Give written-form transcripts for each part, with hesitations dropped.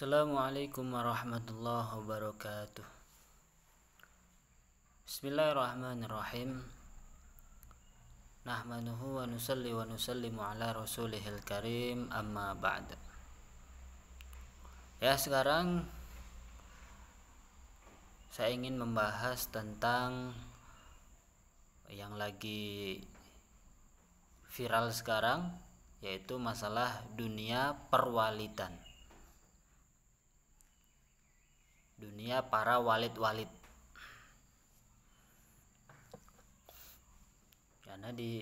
Assalamualaikum warahmatullahi wabarakatuh. Bismillahirrahmanirrahim. Nahmaduhu wa nusalli wa nusallimu ala rasulihil karim, amma ba'd. Ya, sekarang saya ingin membahas tentang yang lagi viral sekarang, yaitu masalah dunia perwalidan, dunia para walid-walid. Karena di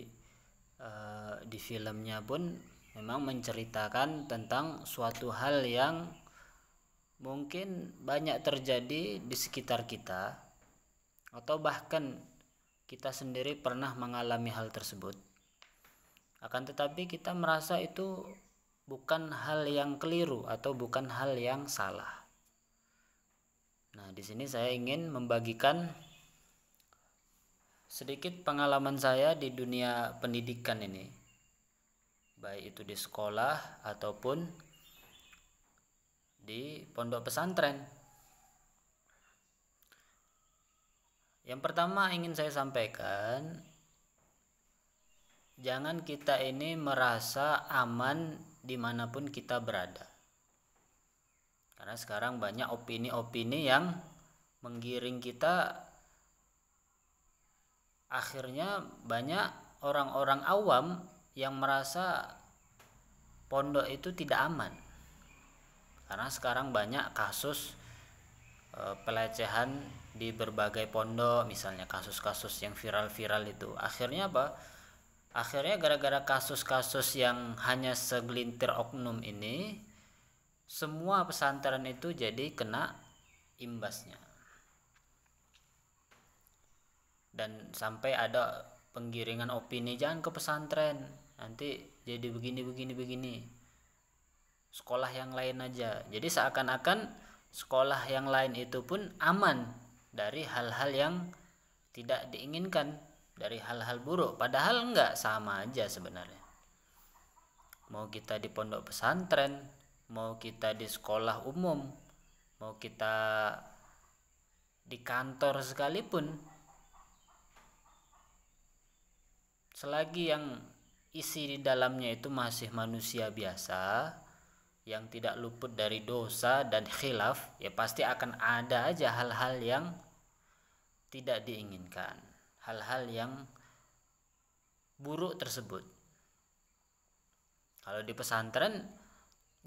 filmnya pun memang menceritakan tentang suatu hal yang mungkin banyak terjadi di sekitar kita, atau bahkan kita sendiri pernah mengalami hal tersebut. Akan tetapi kita merasa itu bukan hal yang keliru atau bukan hal yang salah. Nah, di sini saya ingin membagikan sedikit pengalaman saya di dunia pendidikan ini, baik itu di sekolah ataupun di pondok pesantren. Yang pertama ingin saya sampaikan, jangan kita ini merasa aman dimanapun kita berada. Karena sekarang banyak opini-opini yang menggiring kita. Akhirnya banyak orang-orang awam yang merasa pondok itu tidak aman. Karena sekarang banyak kasus pelecehan di berbagai pondok, misalnya kasus-kasus yang viral-viral itu. Akhirnya apa? Akhirnya gara-gara kasus-kasus yang hanya segelintir oknum ini, semua pesantren itu jadi kena imbasnya. Dan sampai ada penggiringan opini, jangan ke pesantren, nanti jadi begini. Sekolah yang lain aja. Jadi seakan-akan sekolah yang lain itu pun aman dari hal-hal yang tidak diinginkan, dari hal-hal buruk. Padahal enggak, sama aja sebenarnya. Mau kita di pondok pesantren, mau kita di sekolah umum, mau kita di kantor sekalipun, selagi yang isi di dalamnya itu masih manusia biasa yang tidak luput dari dosa dan khilaf, ya pasti akan ada aja hal-hal yang tidak diinginkan, hal-hal yang buruk tersebut. Kalau di pesantren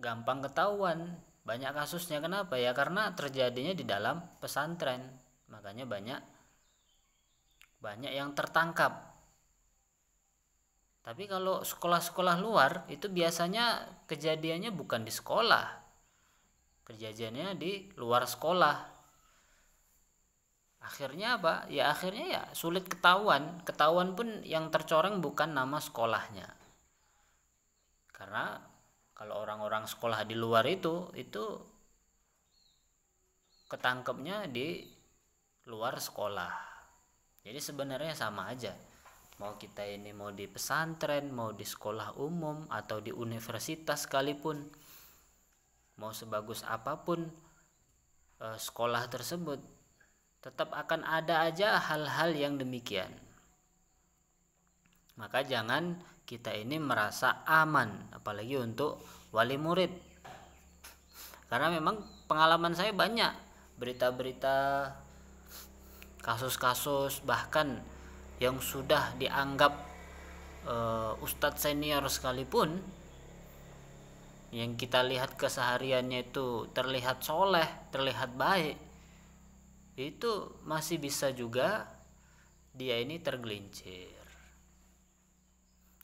gampang ketahuan, banyak kasusnya. Kenapa? Ya karena terjadinya di dalam pesantren, makanya banyak yang tertangkap. Tapi kalau sekolah-sekolah luar itu biasanya kejadiannya bukan di sekolah, kejadiannya di luar sekolah. Akhirnya apa? Ya akhirnya ya sulit ketahuan pun yang tercoreng bukan nama sekolahnya. Karena kalau orang-orang sekolah di luar itu ketangkepnya di luar sekolah. Jadi sebenarnya sama aja. Mau kita ini mau di pesantren, mau di sekolah umum atau di universitas sekalipun, mau sebagus apapun sekolah tersebut, tetap akan ada aja hal-hal yang demikian. Maka jangan kita ini merasa aman, apalagi untuk wali murid. Karena memang pengalaman saya banyak berita-berita, kasus-kasus, bahkan yang sudah dianggap ustadz senior sekalipun, yang kita lihat kesehariannya itu terlihat soleh, terlihat baik, itu masih bisa juga dia ini tergelincir.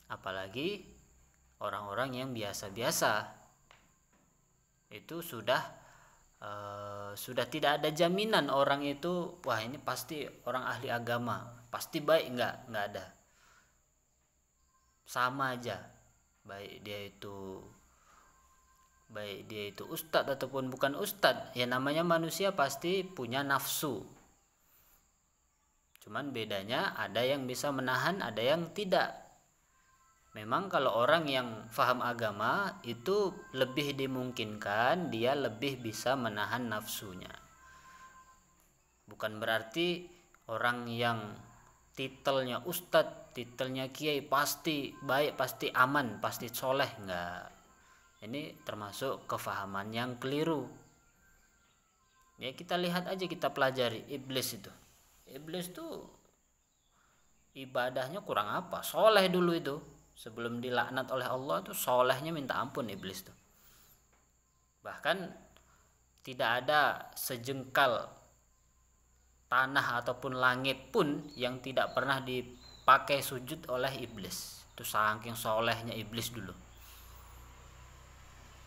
Apalagi orang-orang yang biasa-biasa, itu sudah tidak ada jaminan orang itu, wah ini pasti orang ahli agama, pasti baik, enggak ada. Sama aja, baik dia itu ustadz ataupun bukan ustadz, ya namanya manusia pasti punya nafsu. Cuman bedanya ada yang bisa menahan, ada yang tidak. Memang kalau orang yang faham agama itu lebih dimungkinkan dia lebih bisa menahan nafsunya. Bukan berarti orang yang titelnya ustadz, titelnya kiai pasti baik, pasti aman, pasti soleh, enggak. Ini termasuk kefahaman yang keliru. Ya kita lihat aja, kita pelajari iblis itu. Iblis tuh ibadahnya kurang apa? Soleh dulu itu. Sebelum dilaknat oleh Allah tuh solehnya minta ampun iblis tuh. Bahkan tidak ada sejengkal tanah ataupun langit pun yang tidak pernah dipakai sujud oleh iblis. Itu saking solehnya iblis dulu.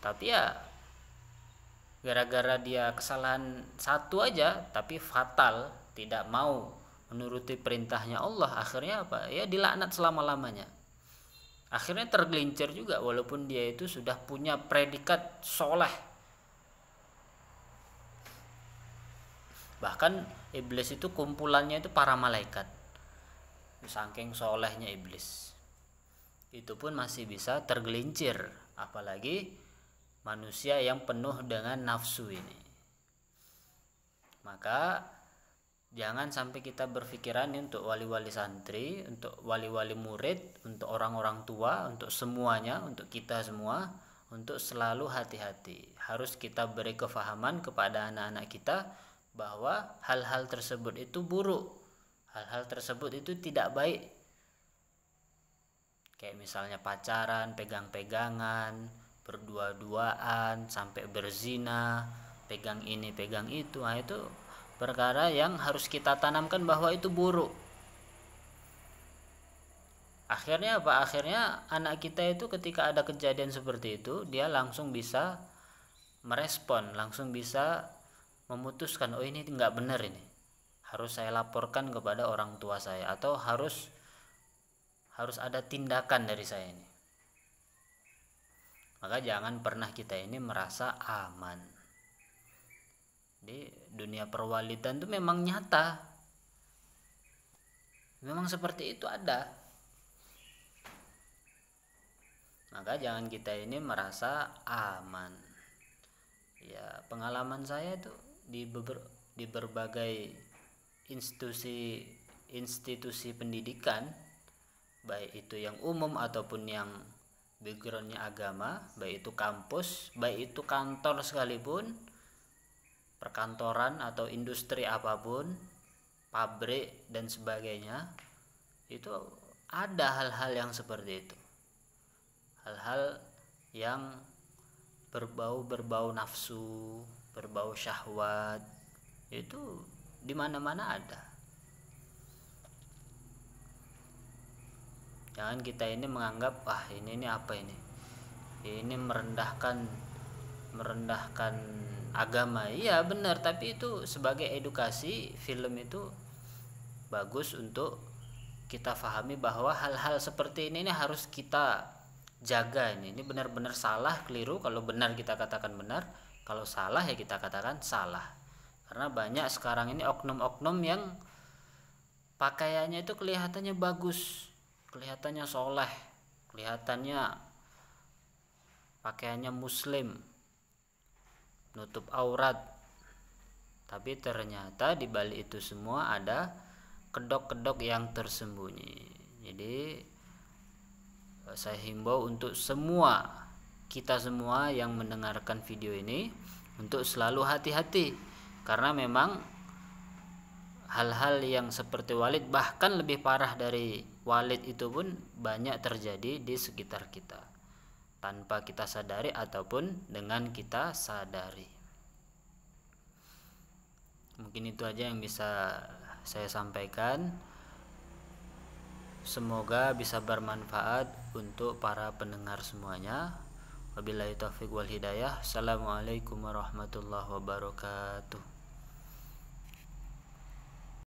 Tapi ya gara-gara dia kesalahan satu aja tapi fatal, tidak mau menuruti perintahnya Allah, akhirnya apa? Ya dilaknat selama-lamanya. Akhirnya tergelincir juga walaupun dia itu sudah punya predikat soleh. Bahkan iblis itu kumpulannya itu para malaikat. Saking solehnya iblis, itu pun masih bisa tergelincir, apalagi manusia yang penuh dengan nafsu ini. Maka jangan sampai kita berpikiran untuk wali-wali santri, untuk wali-wali murid, untuk orang-orang tua, untuk semuanya, untuk kita semua, untuk selalu hati-hati. Harus kita beri kefahaman kepada anak-anak kita bahwa hal-hal tersebut itu buruk, hal-hal tersebut itu tidak baik. Kayak misalnya pacaran, pegang-pegangan, berdua-duaan, sampai berzina, pegang ini, pegang itu. Nah itu perkara yang harus kita tanamkan bahwa itu buruk. Akhirnya apa? Akhirnya anak kita itu ketika ada kejadian seperti itu, dia langsung bisa merespon, langsung bisa memutuskan, oh ini nggak benar, ini harus saya laporkan kepada orang tua saya, atau harus ada tindakan dari saya ini. Maka jangan pernah kita ini merasa aman. Di dunia perwalidan itu memang nyata, memang seperti itu ada. Maka jangan kita ini merasa aman. Ya pengalaman saya itu di berbagai institusi pendidikan, baik itu yang umum ataupun yang backgroundnya agama, baik itu kampus, baik itu kantor sekalipun, perkantoran atau industri apapun, pabrik dan sebagainya, itu ada hal-hal yang seperti itu, hal-hal yang berbau nafsu, berbau syahwat, itu di mana-mana ada. Jangan kita ini menganggap ini apa ini merendahkan agama. Iya benar, tapi itu sebagai edukasi. Film itu bagus untuk kita pahami bahwa hal-hal seperti ini harus kita jaga. Ini benar-benar salah, keliru. Kalau benar kita katakan benar, kalau salah ya kita katakan salah. Karena banyak sekarang ini oknum-oknum yang pakaiannya itu kelihatannya bagus, kelihatannya soleh, kelihatannya pakaiannya muslim, nutup aurat, tapi ternyata di balik itu semua ada kedok-kedok yang tersembunyi. Jadi saya himbau untuk kita semua yang mendengarkan video ini untuk selalu hati-hati, karena memang hal-hal yang seperti Walid, bahkan lebih parah dari Walid itu pun banyak terjadi di sekitar kita tanpa kita sadari ataupun dengan kita sadari. Mungkin itu aja yang bisa saya sampaikan. Semoga bisa bermanfaat untuk para pendengar semuanya. Wabillahi taufiq wal hidayah. Assalamualaikum warahmatullahi wabarakatuh.